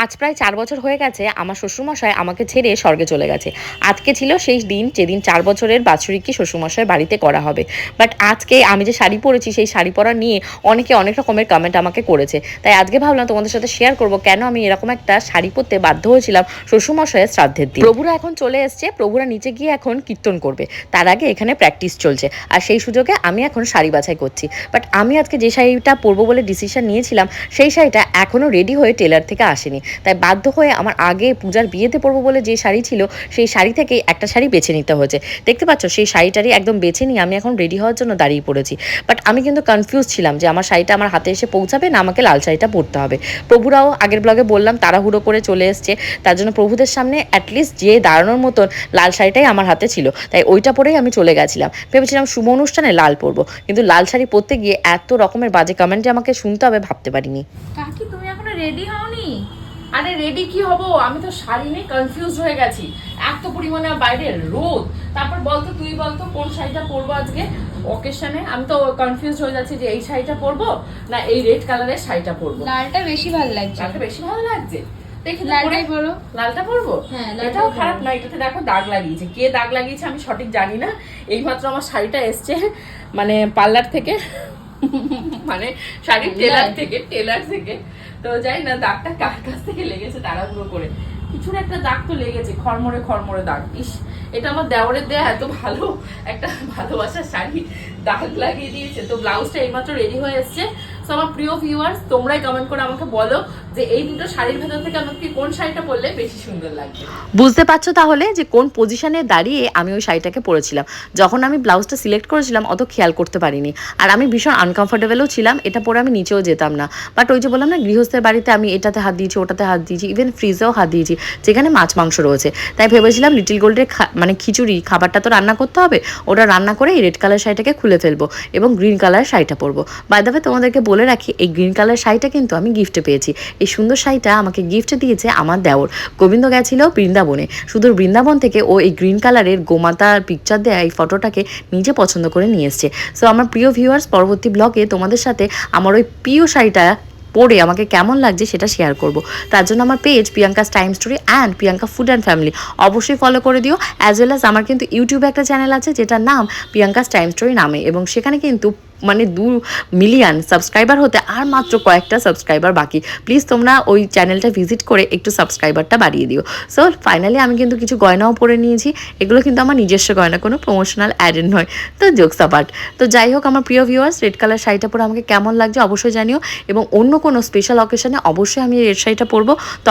আজ প্রায় 4 বছর হয়ে গেছে আমার শ্বশুরমশাই আমাকে ছেড়ে স্বর্গে চলে গেছে। আজকে ছিল সেই দিন যেদিন 4 বছরের বাৎসরিকী শ্বশুরমশাইয়ের বাড়িতে করা হবে। বাট আজকে আমি যে শাড়ি পরেছি সেই শাড়ি পরা নিয়ে অনেকে অনেক রকমের কমেন্ট আমাকে করেছে। তাই আজকে ভাবলাম তোমাদের সাথে শেয়ার করব কেন আমি এরকম একটা শাড়ি পরতে বাধ্য হয়েছিলাম শ্বশুরমশাইয়ের শ্রাদ্ধের দিন। প্রভুরা এখন চলে এসছে, প্রভুরা নিচে গিয়ে এখন কীর্তন করবে, তার আগে এখানে প্র্যাকটিস চলছে। আর সেই সুযোগে আমি এখন শাড়ি বাছাই করছি। বাট আমি আজকে যে শাড়িটা পরবো বলে ডিসিশন নিয়েছিলাম সেই শাড়িটা এখনও রেডি হয়ে টেলার থেকে আসেনি। তাই বাধ্য হয়ে আমার আগে পূজার বিয়েতে পরবো বলে যে শাড়ি ছিল সেই শাড়ি থেকে একটা শাড়ি বেছে নিতে হয়েছে। দেখতে পাচ্ছ সেই শাড়িটারই একদম বেছে নিয়ে আমি এখন রেডি হওয়ার জন্য দাঁড়িয়ে পড়েছি। বাট আমি কিন্তু কনফিউজ ছিলাম যে আমার শাড়িটা আমার হাতে এসে পৌঁছাবে না আমাকে লাল শাড়িটা পরতে হবে। প্রভুরাও আগের ব্লগে বললাম তাড়াহুড়ো করে চলে এসছে, তার জন্য প্রভুদের সামনে অ্যাটলিস্ট যে দাঁড়ানোর মতন লাল শাড়িটাই আমার হাতে ছিল। তাই ওইটা পরেই আমি চলে গেছিলাম, ভেবেছিলাম শুভ অনুষ্ঠানে লাল পরবো, কিন্তু লাল শাড়ি পরতে গিয়ে এত রকমের বাজে কমেন্ট যে আমাকে শুনতে হবে ভাবতে পারিনি। কাকি তুমি এখনো রেডি হওনি? আরে রেডি কি হব, আমি তো শাড়ি নিয়ে কনফিউজ হয়ে গেছি। এত পরিমাণে বাইরে রোদ, তারপর বলতো তুই বলতো কোন শাড়িটা পরবো আজকে অকেশনে। আমি তো কনফিউজ হয়ে যাচ্ছি যে এই শাড়িটা পরবো না এই রেড কালারের শাড়িটা পরবো। লালটা বেশি ভালো লাগছে। লালটা বেশি ভালো লাগছে, দেখি লালটাই পরো। লালটা পরবো। হ্যাঁ, এটাও খারাপ না, এটাতে দেখো দাগ লাগিয়েছে, কে দাগ লাগিয়েছে আমি সঠিক জানি না। এইমাত্র আমার শাড়িটা এসছে মানে পার্লার থেকে, মানে শাড়ির টেলার থেকে তো যাই না দাগটা কার কাছ থেকে লেগেছে তাড়াহুড়ো করে কিছুর একটা দাগ তো লেগেছে, খড়মড়ে দাগ। ইস, এটা আমার দেওরের দেয়া এত ভালো একটা ভালোবাসার শাড়ি দাগ লাগিয়ে দিয়েছে। তো ব্লাউজটা এইমাত্র রেডি হয়ে এসছে। তো আমার প্রিয় ভিউয়ার্স তোমরাই কমেন্ট করে আমাকে বলো যে এই দুটো শাড়ির ভেতর থেকে আমাকে কোন শাড়িটা পরলে বেশি সুন্দর লাগবে। বুঝতে পারছো তাহলে যে কোন পজিশনে দাঁড়িয়ে আমি ওই শাড়িটাকে পরেছিলাম। যখন আমি ব্লাউজটা সিলেক্ট করেছিলাম অত খেয়াল করতে পারিনি, আর আমি ভীষণ আনকমফোর্টেবলও ছিলাম, এটা পরে আমি নিচেও যেতাম না। বাট ওই যে বললাম না, গৃহস্থের বাড়িতে আমি এটাতে হাত দিয়েছি, ওটাতে হাত দিয়েছি, ইভেন ফ্রিজেও হাত দিয়েছি যেখানে মাছ মাংস রয়েছে। তাই ভেবেছিলাম লিটিল গোল্ডের মানে খিচুড়ি খাবারটা তো রান্না করতে হবে, ওটা রান্না করে এই রেড কালার শাড়িটাকে খুলে ফেলবো এবং গ্রিন কালার শাড়িটা পরবো। বাই দ্য ওয়ে তোমাদেরকে বলে রাখি এই গ্রিন কালার শাড়িটা কিন্তু আমি গিফটে পেয়েছি। এই সুন্দর শাড়িটা আমাকে গিফট দিয়েছে আমার দেওর। গোবিন্দ গেছিল বৃন্দাবনে, সুদূর বৃন্দাবন থেকে ও এই গ্রিন কালারের গোমাতার পিকচার দেয়া এই ফটোটাকে নিজে পছন্দ করে নিয়ে এসছে। সো আমার প্রিয় ভিউয়ার্স পরবর্তী ব্লগে তোমাদের সাথে আমার ওই প্রিয় শাড়িটা পরে আমাকে কেমন লাগছে সেটা শেয়ার করব। তার জন্য আমার page Priyanka's time story and Priyanka food and family অবশ্যই ফলো করে দিও। অ্যাজ ওয়েল অ্যাজ আমার কিন্তু ইউটিউবে একটা চ্যানেল আছে যেটার নাম প্রিয়াঙ্কাস টাইম স্টোরি নামে, এবং সেখানে কিন্তু মানে 2 মিলিয়ন সাবস্ক্রাইবার হতে আর মাত্র কয়েকটা সাবস্ক্রাইবার বাকি। প্লিজ তোমরা ওই চ্যানেলটা ভিজিট করে একটু সাবস্ক্রাইবারটা বাড়িয়ে দিও। সো ফাইনালি আমি কিন্তু কিছু গয়নাও পরে নিয়েছি, এগুলো কিন্তু আমার নিজস্ব গয়না, কোনো প্রমোশনাল অ্যাডেন নয়। তো জোকস অ্যাপার্ট, তো যাই হোক আমার প্রিয় ভিউয়ার্স রেড কালার শাড়িটা পরে আমাকে কেমন লাগছে অবশ্যই জানিও, এবং অন্য কোনো স্পেশাল অকেশনে অবশ্যই আমি রেড শাড়িটা পরবো।